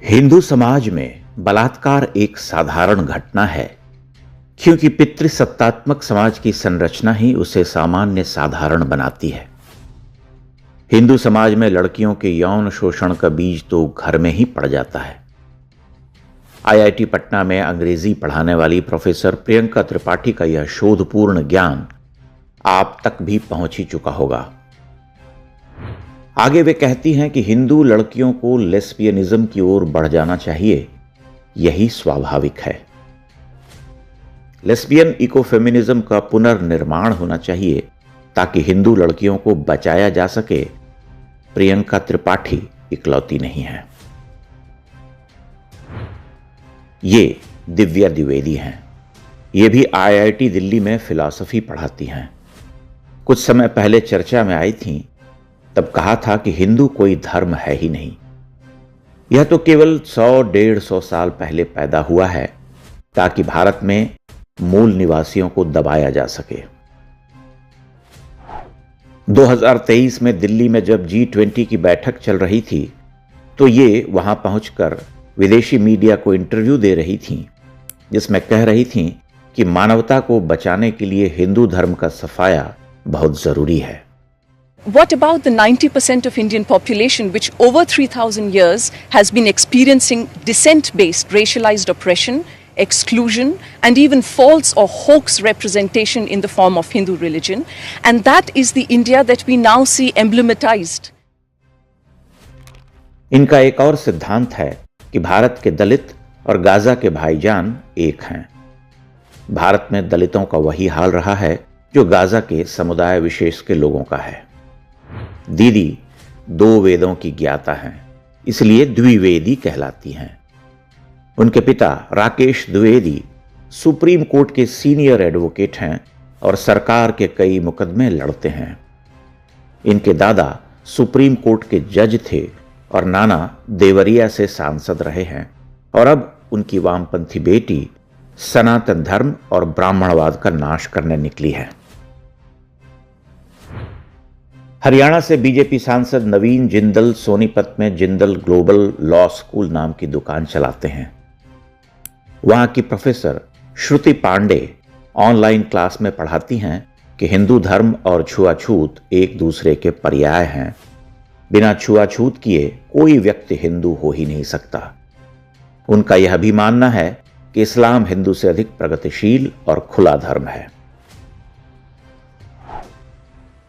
हिंदू समाज में बलात्कार एक साधारण घटना है, क्योंकि पितृसत्तात्मक समाज की संरचना ही उसे सामान्य साधारण बनाती है। हिंदू समाज में लड़कियों के यौन शोषण का बीज तो घर में ही पड़ जाता है। आईआईटी पटना में अंग्रेजी पढ़ाने वाली प्रोफेसर प्रियंका त्रिपाठी का यह शोधपूर्ण ज्ञान आप तक भी पहुंच ही चुका होगा। आगे वे कहती हैं कि हिंदू लड़कियों को लेस्बियनिज्म की ओर बढ़ जाना चाहिए, यही स्वाभाविक है। लेस्बियन इकोफेमिनिज्म का पुनर्निर्माण होना चाहिए ताकि हिंदू लड़कियों को बचाया जा सके। प्रियंका त्रिपाठी इकलौती नहीं है। ये दिव्या द्विवेदी हैं। ये भी आईआईटी दिल्ली में फिलॉसफी पढ़ाती हैं। कुछ समय पहले चर्चा में आई थीं, तब कहा था कि हिंदू कोई धर्म है ही नहीं। यह तो केवल 100-150 साल पहले पैदा हुआ है ताकि भारत में मूल निवासियों को दबाया जा सके। 2023 में दिल्ली में जब G20 की बैठक चल रही थी तो ये वहां पहुंचकर विदेशी मीडिया को इंटरव्यू दे रही थीं, जिसमें कह रही थीं कि मानवता को बचाने के लिए हिंदू धर्म का सफाया बहुत जरूरी है। What about the 90% of Indian population which over 3,000 years has been experiencing descent-based racialized oppression, exclusion and even false or hoax representation in the form of Hindu religion, and that is the India that we now see emblematized. इनका एक और सिद्धांत है कि भारत के दलित और Gaza के भाईजान एक हैं। भारत में दलितों का वही हाल रहा है जो गाजा के समुदाय विशेष के लोगों का है। दीदी 2 वेदों की ज्ञाता हैं, इसलिए द्विवेदी कहलाती हैं। उनके पिता राकेश द्विवेदी सुप्रीम कोर्ट के सीनियर एडवोकेट हैं और सरकार के कई मुकदमे लड़ते हैं। इनके दादा सुप्रीम कोर्ट के जज थे और नाना देवरिया से सांसद रहे हैं, और अब उनकी वामपंथी बेटी सनातन धर्म और ब्राह्मणवाद का नाश करने निकली है। हरियाणा से बीजेपी सांसद नवीन जिंदल सोनीपत में जिंदल ग्लोबल लॉ स्कूल नाम की दुकान चलाते हैं। वहां की प्रोफेसर श्रुति पांडे ऑनलाइन क्लास में पढ़ाती हैं कि हिंदू धर्म और छुआछूत एक दूसरे के पर्याय हैं। बिना छुआछूत किए कोई व्यक्ति हिंदू हो ही नहीं सकता। उनका यह भी मानना है कि इस्लाम हिंदू से अधिक प्रगतिशील और खुला धर्म है।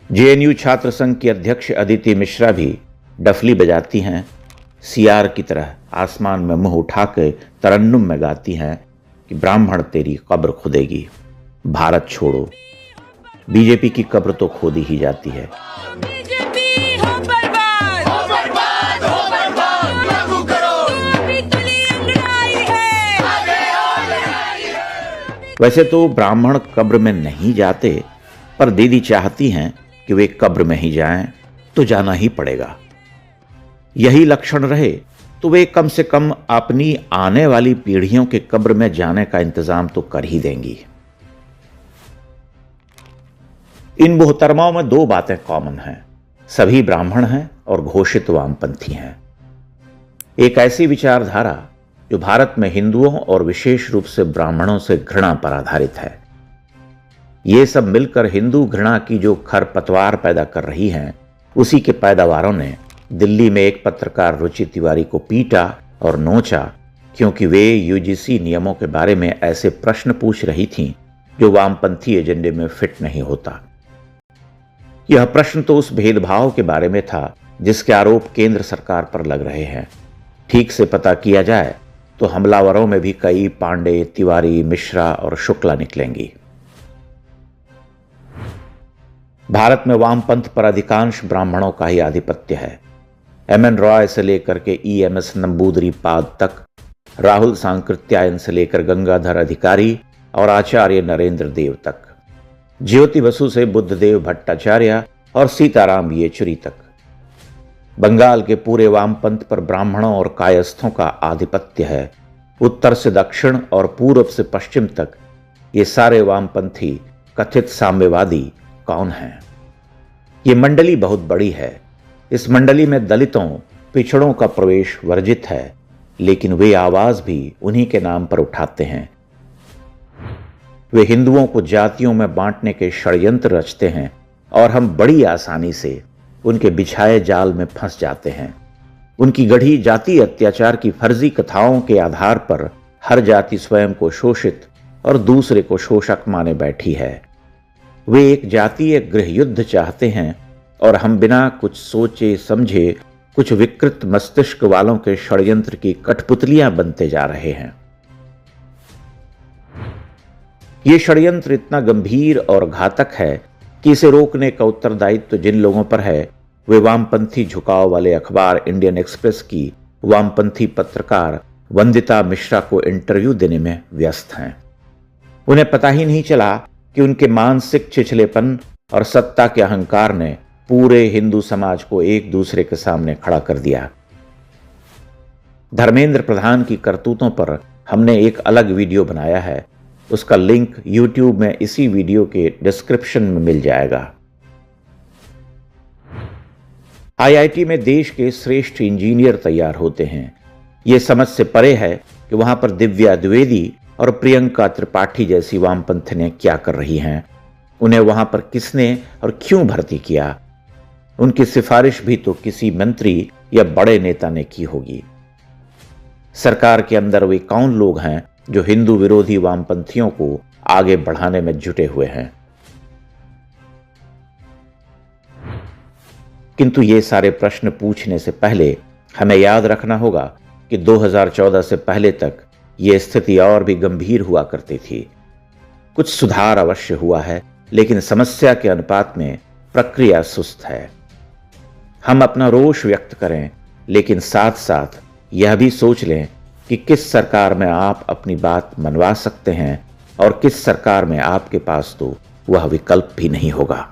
जेएनयू छात्र संघ की अध्यक्ष अदिति मिश्रा भी डफली बजाती हैं। सियार की तरह आसमान में मुंह उठा के तरन्नुम में गाती हैं कि ब्राह्मण तेरी कब्र खुदेगी, भारत छोड़ो। बीजेपी की कब्र तो खोदी ही जाती है। वैसे तो ब्राह्मण कब्र में नहीं जाते, पर दीदी चाहती हैं कि वे कब्र में ही जाएं, तो जाना ही पड़ेगा। यही लक्षण रहे तो वे कम से कम अपनी आने वाली पीढ़ियों के कब्र में जाने का इंतजाम तो कर ही देंगी। इन मोहतरमाओं में 2 बातें कॉमन हैं। सभी ब्राह्मण हैं और घोषित वामपंथी हैं। एक ऐसी विचारधारा जो भारत में हिंदुओं और विशेष रूप से ब्राह्मणों से घृणा पर आधारित है। ये सब मिलकर हिंदू घृणा की जो खरपतवार पैदा कर रही हैं, उसी के पैदावारों ने दिल्ली में एक पत्रकार रुचि तिवारी को पीटा और नोचा, क्योंकि वे यूजीसी नियमों के बारे में ऐसे प्रश्न पूछ रही थीं जो वामपंथी एजेंडे में फिट नहीं होता। यह प्रश्न तो उस भेदभाव के बारे में था जिसके आरोप केंद्र सरकार पर लग रहे हैं। ठीक से पता किया जाए तो हमलावरों में भी कई पांडे, तिवारी, मिश्रा और शुक्ला निकलेंगी। भारत में वामपंथ पर अधिकांश ब्राह्मणों का ही आधिपत्य है। एमएन रॉय से लेकर के ईएमएस नंबूदरीपाद तक, राहुल सांकृत्यायन से लेकर गंगाधर अधिकारी और आचार्य नरेंद्र देव तक, ज्योति बसु से बुद्धदेव भट्टाचार्य और सीताराम येचुरी तक। बंगाल के पूरे वामपंथ पर ब्राह्मणों और कायस्थों का आधिपत्य है। उत्तर से दक्षिण और पूर्व से पश्चिम तक ये सारे वामपंथी कथित साम्यवादी कौन हैं? ये मंडली बहुत बड़ी है। इस मंडली में दलितों, पिछड़ों का प्रवेश वर्जित है, लेकिन वे आवाज भी उन्हीं के नाम पर उठाते हैं। वे हिंदुओं को जातियों में बांटने के षड्यंत्र रचते हैं और हम बड़ी आसानी से उनके बिछाए जाल में फंस जाते हैं। उनकी गढ़ी जाति अत्याचार की फर्जी कथाओं के आधार पर हर जाति स्वयं को शोषित और दूसरे को शोषक माने बैठी है। वे एक जातीय गृह युद्ध चाहते हैं और हम बिना कुछ सोचे समझे कुछ विकृत मस्तिष्क वालों के षड्यंत्र की कठपुतलियां बनते जा रहे हैं। यह षड्यंत्र इतना गंभीर और घातक है कि इसे रोकने का उत्तरदायित्व जिन लोगों पर है वे वामपंथी झुकाव वाले अखबार इंडियन एक्सप्रेस की वामपंथी पत्रकार वंदिता मिश्रा को इंटरव्यू देने में व्यस्त हैं। उन्हें पता ही नहीं चला कि उनके मानसिक छिछलेपन और सत्ता के अहंकार ने पूरे हिंदू समाज को एक दूसरे के सामने खड़ा कर दिया। धर्मेंद्र प्रधान की करतूतों पर हमने एक अलग वीडियो बनाया है, उसका लिंक YouTube में इसी वीडियो के डिस्क्रिप्शन में मिल जाएगा। IIT में देश के श्रेष्ठ इंजीनियर तैयार होते हैं। यह समझ से परे है कि वहां पर दिव्या द्विवेदी और प्रियंका त्रिपाठी जैसी वामपंथियां क्या कर रही हैं। उन्हें वहां पर किसने और क्यों भर्ती किया? उनकी सिफारिश भी तो किसी मंत्री या बड़े नेता ने की होगी। सरकार के अंदर वे कौन लोग हैं जो हिंदू विरोधी वामपंथियों को आगे बढ़ाने में जुटे हुए हैं? किंतु ये सारे प्रश्न पूछने से पहले हमें याद रखना होगा कि 2014 से पहले तक यह स्थिति और भी गंभीर हुआ करती थी। कुछ सुधार अवश्य हुआ है, लेकिन समस्या के अनुपात में प्रक्रिया सुस्त है। हम अपना रोष व्यक्त करें, लेकिन साथ साथ यह भी सोच लें कि किस सरकार में आप अपनी बात मनवा सकते हैं और किस सरकार में आपके पास तो वह विकल्प भी नहीं होगा।